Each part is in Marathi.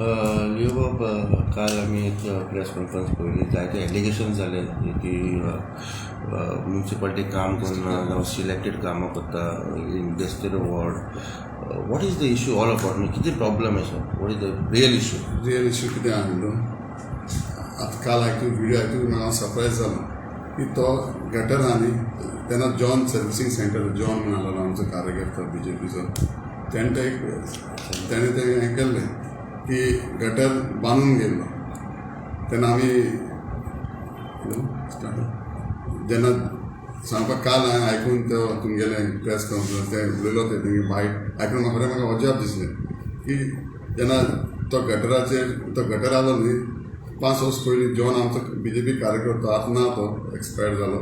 लिओ काल आम्ही एक प्रेस कॉन्फरन्स पळयली. जायते एलिगेशन जाले की म्युनिसिपालिटी काम करना जावं सिलेक्टेड कामां करता industrial ward. What is the issue all about म्हणजे कितें प्रॉब्लम आसा? What is the real issue कितें आहा न्हू, आतां काल आयकून व्हिडियो आयकून हांव सरप्रायज जालो की तो गटर आहा न्ही, तेन्ना जॉन सर्विसींग सेंटर जॉन म्हणून आसलो आमचो कार्यकर्ता BJPचो, तेणें तें हें केल्लें की गटर बांदून गेल्लो. तेन्ना आमी जेन्ना सांगपाक काल हांवें आयकून तो तुमगेलें प्रेस कॉन्फरन्स तें उलयलो ते तुमी वायट आयकून म्हाका अजाप दिसलें की जेन्ना तो गटर आलो न्ही 5 वर्स पयलीं जॉन आमचो BJP कार्यकर्तो, आतां ना तो एक्सपायर्ड जालो,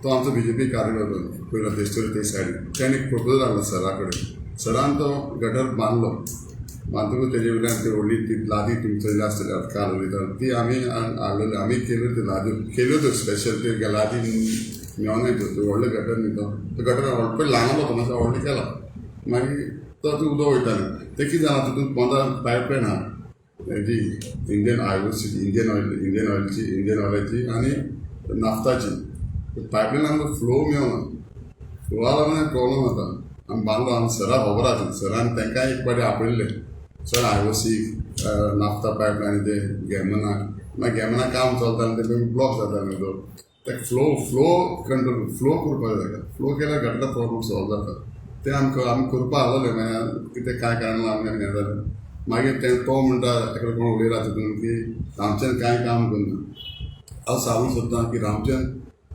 तो आमचो BJP कार्यकर्तो पयलो देशोरी ते सायडीन. तेणें एक प्रपोजल हाडलो सरा कडेन. सरान तो गटर बांदलो. बांदतकूच तेजे वयल्यान ती व्हडली ती लादी तुमी चयली आसतली काल उलयता ती आमी हाडलेली. आमी केल्यो त्यो लादी केल्यो त्यो स्पेशल त्यो लादी मेवनाय त्यो व्हडले गटर न्ही तो गटर पयलीं ल्हान आसलो तो मातसो व्हडलो केला. मागीर तो उदक वयतालें ते कितें जालां तितून 15 पायपलायन आहा हेजी इंडियन ऑयलाची आनी नाफ्ताची. पायपलायन आमकां फ्लो मेवना. फ्लोआ लागून प्रॉब्लम जाता. आमी बांदलो आमी सरा खबर आसा सरान तांकां एक पाटी आपयल्लें सर IOC नाफ्ता पायपलायन ते गेमना मागीर गेमना काम चलता आनी ते ब्लॉक जाता न्ही तो ताका फ्लो कंट्रोल फ्लो करपाक जाय. फ्लो केल्यार घडटा प्रॉब्लम सॉल्व जाता. ते आमी करपा आसलें मागीर कितें कांय कारणान आमी हें जालें. मागीर तो म्हणटा ताका कोण उलयला तितून की रामचंद्र कांय काम करना. हांव सांगूंक सोदतां की रामचंद्र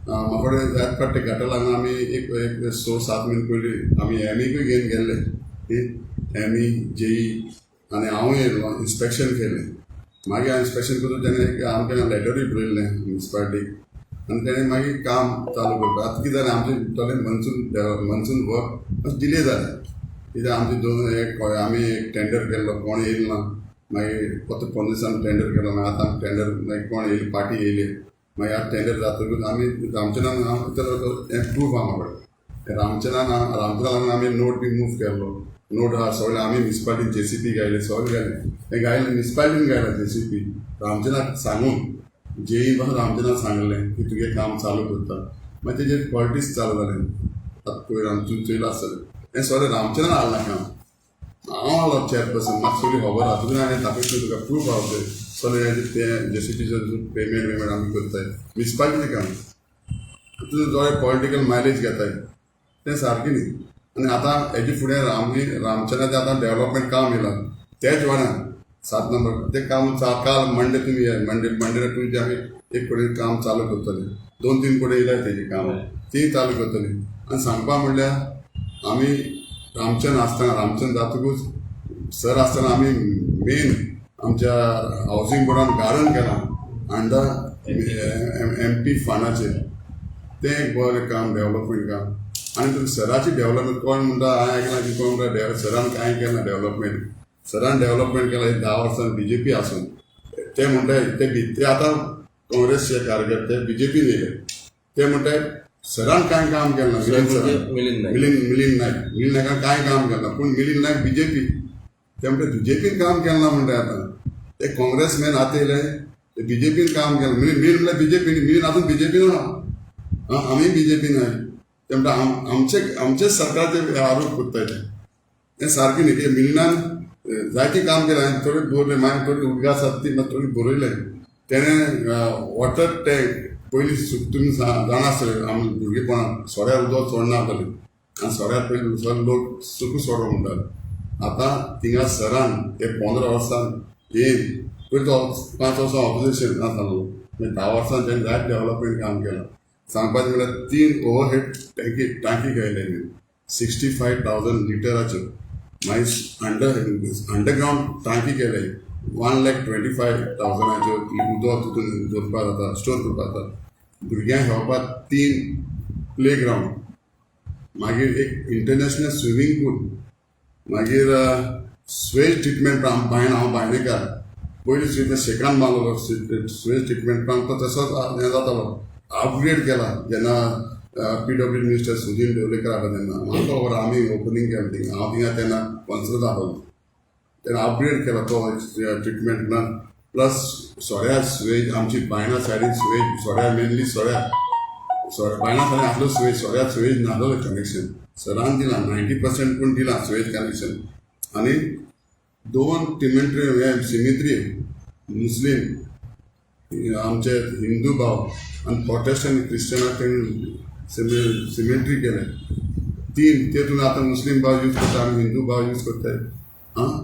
म्हाका कडेन जायत पडटा गटर लागून आमी एक 6-7 म्हयने पयलीं आमी एमीकूय घेवन गेल्ले एमी JE आनी हांवूय येयलो इन्स्पेक्शन केलें. मागीर हांवें इन्स्पेक्शन करून तेणें आमकां लेटरूय बरयल्लें म्युनिसिपालिटीक आनी तेणें मागीर काम चालू करता. आतां कितें जालें आमचें थोडें मनसून वर्क मातशें डिले जालें कित्याक आमचे आमी एक टेंडर केल्लो कोण येयलो ना. मागीर फक्त 15 दिसान टेंडर केलो. मागीर आतां टेंडर मागीर कोण येयली पार्टी येयली. मागीर आतां टेंडर जातकूच आमी रामचंद्रान हें प्रूफ आहा म्हाका कडेन. रामचंद्रान लागून आमी नोट बी मूव केल्लो. नोट आहा सगळें आमी म्युनिसिपालिटीन JCP घायले सगळें घायलें. हें घायलें म्युनिसिपालिटीन घायला JCP रामचंद्राक सांगून JE पासून रामचंद्रान सांगलें की तुजें काम चालू करता. मागीर तेजेर पॉलिटिक्स चालू जालें. आतां पयर आमचून चयलो आसतलें हें सगळें रामचंद्रान हाडलां काम. हांव आसलो चॅरपर्सन म्हाका सगळी खबर आहा. तुका हांवें दाखयता तुका प्रूफ आहा ते सगळें तें JCPचो पेमेंट आमी करताय म्युनिसिपालिटीचें काम. तितून थोडें पॉलिटिकल मायलेज घेताय तें सारकें न्ही. आनी आतां हेजे फुडें रामचंद्राचें आतां डेवलपमेंट काम येयलां तेच वाड्यान 7 नंबर तें काम काल मंडे तुमी मंडे तुमचें आमी एक कडेन काम चालू करतले. 2-3 कडेन येयल्याय तेजें काम तीं चालू करतलीं. आनी सांगपा म्हणल्यार आमी रामचंद्र आसतना रामचंद्र जातकूच सर आसतना आमी मेन आमच्या हावजींग बोर्डान गार्डन केलां अंडर MP फंडाचेर. तें एक बरें काम डेवलपमेंट काम. आनी तुमी सराची डेवलपमेंट कोण म्हणटा हांवें आयकलां की कोण म्हणटा सरान कांय केलां डेवलपमेंट. सरान डेवलपमेंट केलां 10 वर्सां BJP आसून. ते म्हणटाय ते आतां काँग्रेसचे कार्यकर्ते BJPन येयले. ते म्हणटाय सरान कांय काम केलां. मिलिंद नायकान कांय काम केलां पूण मिलिंद नायक BJP. ते म्हणटा BJPन काम केलां ना म्हणटाय आतां. ते काँग्रेसमॅन आतां येयले ते BJPन काम केलां. मिलिंद म्हणल्यार BJP मिलिंद आजून BJPन आहा आमी BJPन आहाय. ते म्हणटा आमचेच सरकाराचे आरोप करताय तें सारकें न्ही. की मिलिंदान जायतीं काम केलां. हांवें थोडी बरयलें मागीर थोडी उदका आसात ती मागीर थोडी बरयलें. तेणें वॉटर टँक पयलीं तुमी जाणा आसतलें आमी भुरगेपणान सोऱ्यार उदक सोडना आसतलें आनी सोऱ्यार पयलीं सगळे लोक सुकू सोरो म्हणटाले. आतां थिंगा सरान ते 15 वर्सान येयन पयलीं तो 5 वर्सां ऑपोजिशन आसलो. मागीर 10 वर्सान तेणें जायत डेवलपमेंट काम केलां. सांगपाचें म्हणल्यार 3 ओवरहेड टांकी घायले 65,000 लिटराच्यो. मागीर अंडरग्रावंड टांकी केले 1,25,000 उदक तितून दवरपा जाता स्टोर करपा जाता. भुरग्यांक खेळपाक 3 प्लेग्रावंड. मागीर एक इंटरनॅशनल स्विमींग पूल. मागीर स्वेज ट्रिटमेंट हांव बायणेकार पयलीं शेकान बांदलो स्वेज ट्रिटमेंट प्लांट तो तसोच हें जातालो. अपग्रेड केला जेन्ना PWD मिनिस्टर सुदीन ढवळीकर आसा तेन्ना म्हाका खबर आमी ओपनिंग केलें थिंगा. हांव थिंगा तेन्ना पंच आसलो. तेणें अपग्रेड केला तो ट्रिटमेंट प्लान प्लस सोऱ्या सुवेज आमची बायणा सायडीन सुवेज सोऱ्या मेनली सोऱ्या बायणा सायडीन आसलो सुवेज सोऱ्या सुवेज नासलो कनेक्शन सरान दिलां 90% पूण दिलां सुवेज कनेक्शन आनी 2 सिमेट्री मुस्लीम आमचे हिंदू भाव आनी प्रोटेस्टंट आनी क्रिश्चनाक तेणें सिमेट्री केले 3 तेतून आतां मुस्लीम भाव यूज करता आमी हिंदू भाव यूज करताय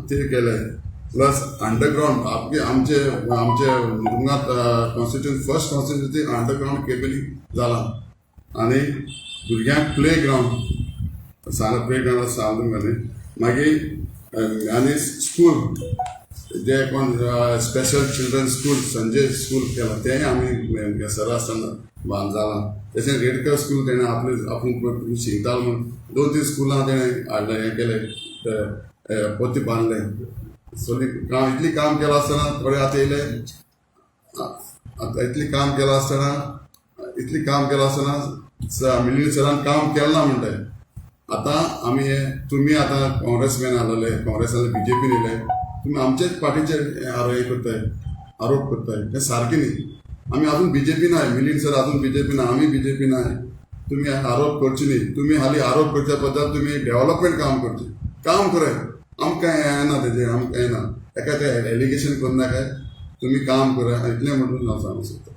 ते केले प्लस अंडरग्राउंड आमचे मुरुंगात कॉन्स्टिट्युन्सी फर्स्ट कॉन्स्टिट्युन्सी अंडरग्राउंड केबली जाला आनी भुरग्यांक प्ले ग्राउंड प्ले ग्राउंड सांगून घाले मागीर आनी स्कूल जे कोण special children school Sanjay school केला तें आमी सर आसतना बांद जाला तशें रेडकर स्कूल तेणें आपूण शिकतालो म्हूण 2-3 स्कुलां तेणें हाडलें हें केलें पोती बांदले सो इतली काम केलां आसतना थोडे आतां येयले इतली काम केलां आसतना मिलिंद सरान काम केलें ना म्हणटाय आतां आमी तुमी आतां काँग्रेसमॅन आसलेले काँग्रेसान BJPन येयले तुमी आमचेच पार्टीचे हे करताय आरोप करताय हें सारकें न्ही आमी आजून BJP नाय मिलिंद सर आजून BJP ना आमी BJP नाय तुमी आरोप करचे न्ही तुमी हाली आरोप करच्या बद्दल तुमी डेव्हलपमेंट काम करचें काम कराय आमकां येना तेजें आमकां येना एका ते एलिगेशन करनाकाय तुमी काम कराय इतलें म्हणून हांव सांगूंक सोदतां